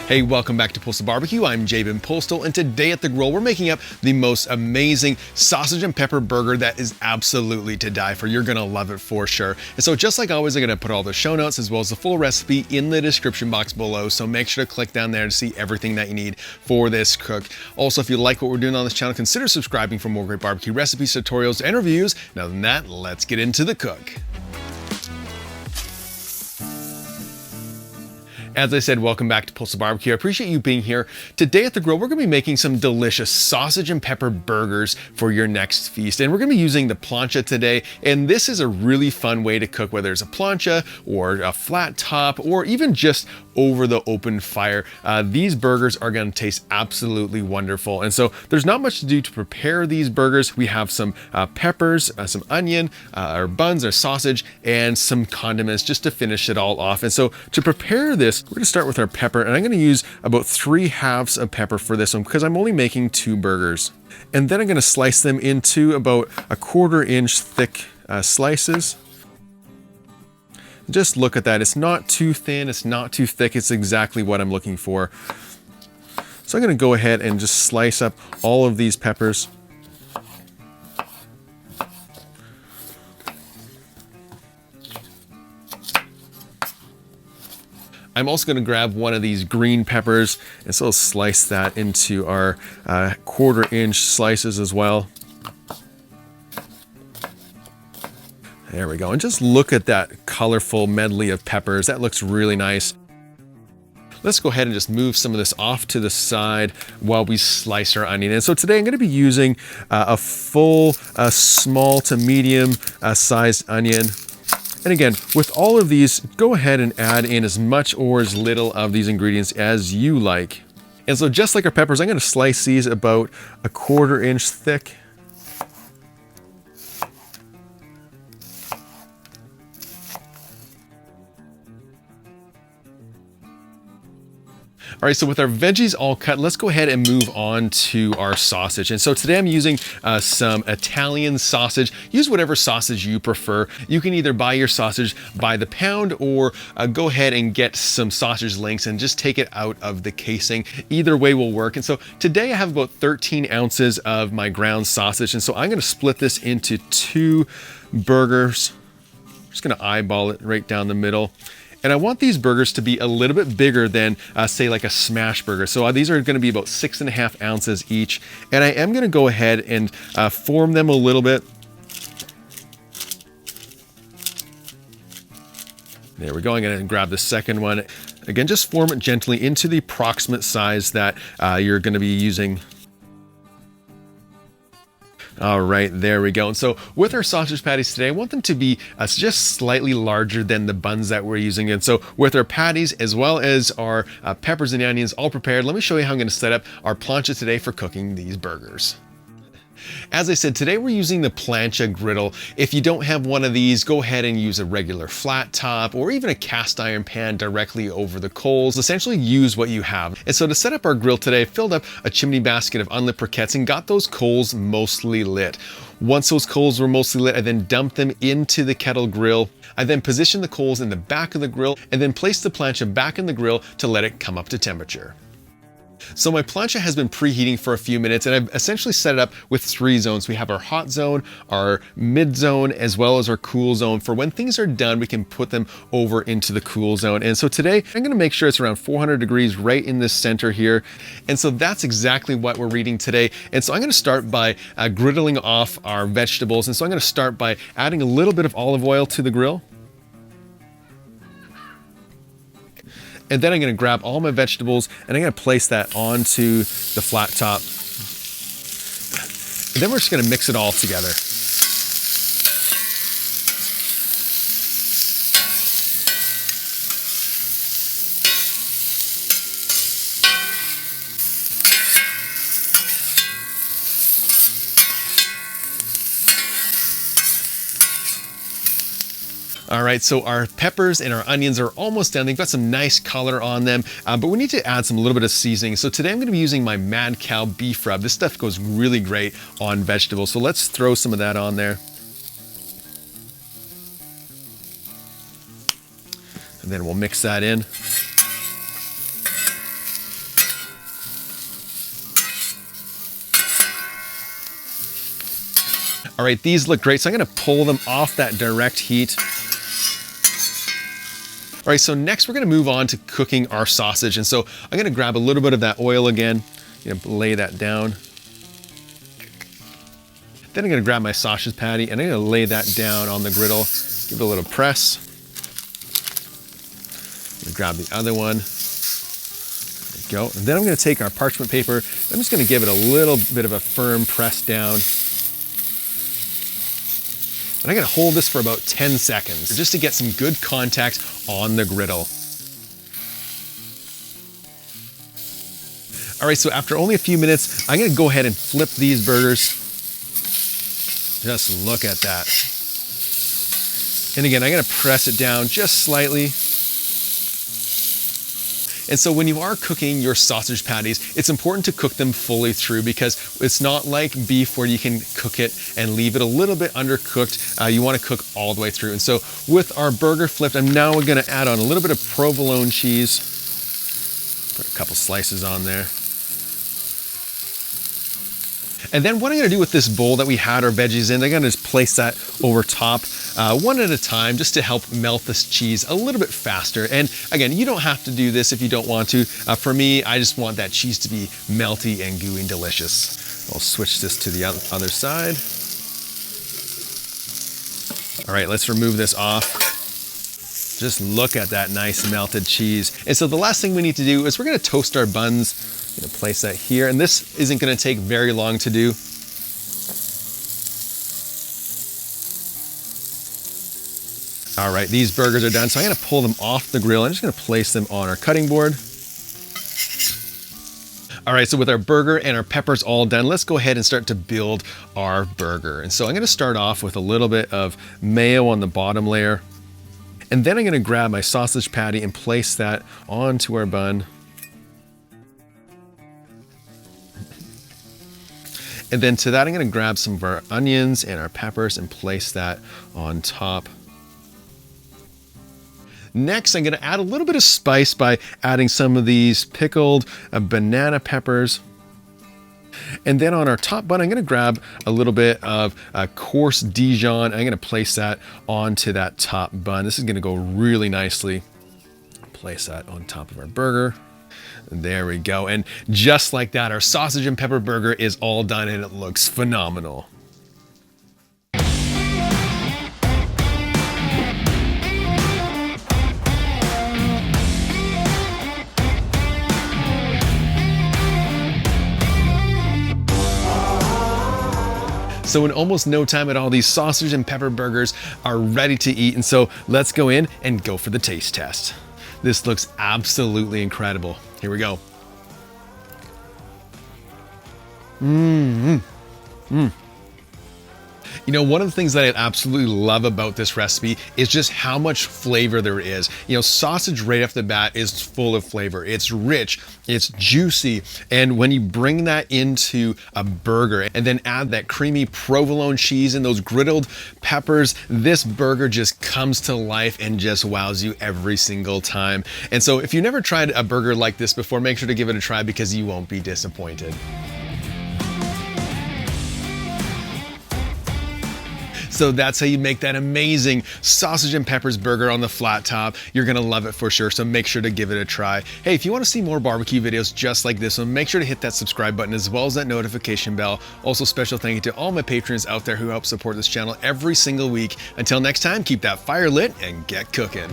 Hey, welcome back to Postal Barbecue. I'm Jabin Postal, and today at the grill, we're making up the most amazing sausage and pepper burger that is absolutely to die for. You're gonna love it for sure. And so just like always, I'm gonna put all the show notes as well as the full recipe in the description box below. So make sure to click down there to see everything that you need for this cook. Also, if you like what we're doing on this channel, consider subscribing for more great barbecue recipes, tutorials, and reviews. Now than that, let's get into the cook. As I said, welcome back to Postal Barbecue. I appreciate you being here. Today at the grill, we're gonna be making some delicious sausage and pepper burgers for your next feast. And we're gonna be using the plancha today. And this is a really fun way to cook, whether it's a plancha or a flat top, or even just over the open fire. These burgers are gonna taste absolutely wonderful. And so there's not much to do to prepare these burgers. We have some peppers, some onion, our buns, our sausage, and some condiments just to finish it all off. And so to prepare this, we're gonna start with our pepper, and I'm gonna use about 3 halves of pepper for this one because I'm only making 2 burgers. And then I'm gonna slice them into about 1/4 inch thick slices. Just look at that. It's not too thin, it's not too thick. It's exactly what I'm looking for. So I'm gonna go ahead and just slice up all of these peppers. I'm also going to grab one of these green peppers, and so I'll slice that into our 1/4 inch slices as well. There we go. And just look at that colorful medley of peppers. That looks really nice. Let's go ahead and just move some of this off to the side while we slice our onion. And so today I'm going to be using a full small to medium sized onion. And again, with all of these, go ahead and add in as much or as little of these ingredients as you like. And so just like our peppers, I'm going to slice these about 1/4 inch thick. All right, so with our veggies all cut, let's go ahead and move on to our sausage. And so today I'm using some Italian sausage. Use whatever sausage you prefer. You can either buy your sausage by the pound or go ahead and get some sausage links and just take it out of the casing. Either way will work. And so today I have about 13 ounces of my ground sausage. And so I'm gonna split this into 2 burgers. I'm just gonna eyeball it right down the middle. And I want these burgers to be a little bit bigger than, say, like a smash burger. So these are gonna be about 6.5 ounces each. And I am gonna go ahead and form them a little bit. There we go. I'm gonna grab the second one. Again, just form it gently into the approximate size that you're gonna be using. All right, there we go. And so with our sausage patties today, I want them to be just slightly larger than the buns that we're using. And so with our patties, as well as our peppers and onions all prepared, let me show you how I'm gonna set up our plancha today for cooking these burgers. As I said, today we're using the plancha griddle. If you don't have one of these, go ahead and use a regular flat top or even a cast iron pan directly over the coals. Essentially use what you have. And so to set up our grill today, I filled up a chimney basket of unlit briquettes and got those coals mostly lit. Once those coals were mostly lit, I then dumped them into the kettle grill. I then positioned the coals in the back of the grill and then placed the plancha back in the grill to let it come up to temperature. So my plancha has been preheating for a few minutes, and I've essentially set it up with 3 zones. We have our hot zone, our mid zone, as well as our cool zone. For when things are done, we can put them over into the cool zone. And so today I'm gonna make sure it's around 400 degrees right in the center here. And so that's exactly what we're reading today. And so I'm gonna start by griddling off our vegetables. And so I'm gonna start by adding a little bit of olive oil to the grill. And then I'm gonna grab all my vegetables and I'm gonna place that onto the flat top. And then we're just gonna mix it all together. All right, so our peppers and our onions are almost done. They've got some nice color on them, but we need to add some little bit of seasoning. So today I'm gonna be using my Mad Cow beef rub. This stuff goes really great on vegetables. So let's throw some of that on there. And then we'll mix that in. All right, these look great. So I'm gonna pull them off that direct heat. All right, so next we're gonna move on to cooking our sausage. And so I'm gonna grab a little bit of that oil again, lay that down. Then I'm gonna grab my sausage patty and I'm gonna lay that down on the griddle, give it a little press. Grab the other one. There we go. And then I'm gonna take our parchment paper. I'm just gonna give it a little bit of a firm press down. And I'm gonna hold this for about 10 seconds just to get some good contact on the griddle. All right, so after only a few minutes, I'm gonna go ahead and flip these burgers. Just look at that. And again, I'm gonna press it down just slightly. And so when you are cooking your sausage patties, it's important to cook them fully through because it's not like beef where you can cook it and leave it a little bit undercooked. You want to cook all the way through. And so with our burger flipped, I'm now going to add on a little bit of provolone cheese. Put a couple slices on there. And then what I'm gonna do with this bowl that we had our veggies in, I'm gonna just place that over top one at a time just to help melt this cheese a little bit faster. And again, you don't have to do this if you don't want to. For me, I just want that cheese to be melty and gooey and delicious. I'll switch this to the other side. All right, let's remove this off. Just look at that nice melted cheese. And so the last thing we need to do is we're gonna toast our buns. I'm gonna place that here, and this isn't gonna take very long to do. All right, these burgers are done, so I'm gonna pull them off the grill. I'm just gonna place them on our cutting board. All right, so with our burger and our peppers all done, let's go ahead and start to build our burger. And so I'm gonna start off with a little bit of mayo on the bottom layer. And then I'm gonna grab my sausage patty and place that onto our bun. And then to that, I'm gonna grab some of our onions and our peppers and place that on top. Next, I'm gonna add a little bit of spice by adding some of these pickled banana peppers. And then on our top bun, I'm gonna grab a little bit of coarse Dijon. I'm gonna place that onto that top bun. This is gonna go really nicely. Place that on top of our burger. There we go. And just like that, our sausage and pepper burger is all done and it looks phenomenal. So in almost no time at all, these sausage and pepper burgers are ready to eat. And so let's go in and go for the taste test. This looks absolutely incredible. Here we go. You know, one of the things that I absolutely love about this recipe is just how much flavor there is. You know, sausage right off the bat is full of flavor. It's rich, it's juicy, and when you bring that into a burger and then add that creamy provolone cheese and those griddled peppers, this burger just comes to life and just wows you every single time. And so if you've never tried a burger like this before, make sure to give it a try because you won't be disappointed. So that's how you make that amazing sausage and peppers burger on the flat top. You're gonna love it for sure, so make sure to give it a try. Hey, if you wanna see more barbecue videos just like this one, make sure to hit that subscribe button as well as that notification bell. Also, special thank you to all my patrons out there who help support this channel every single week. Until next time, keep that fire lit and get cooking.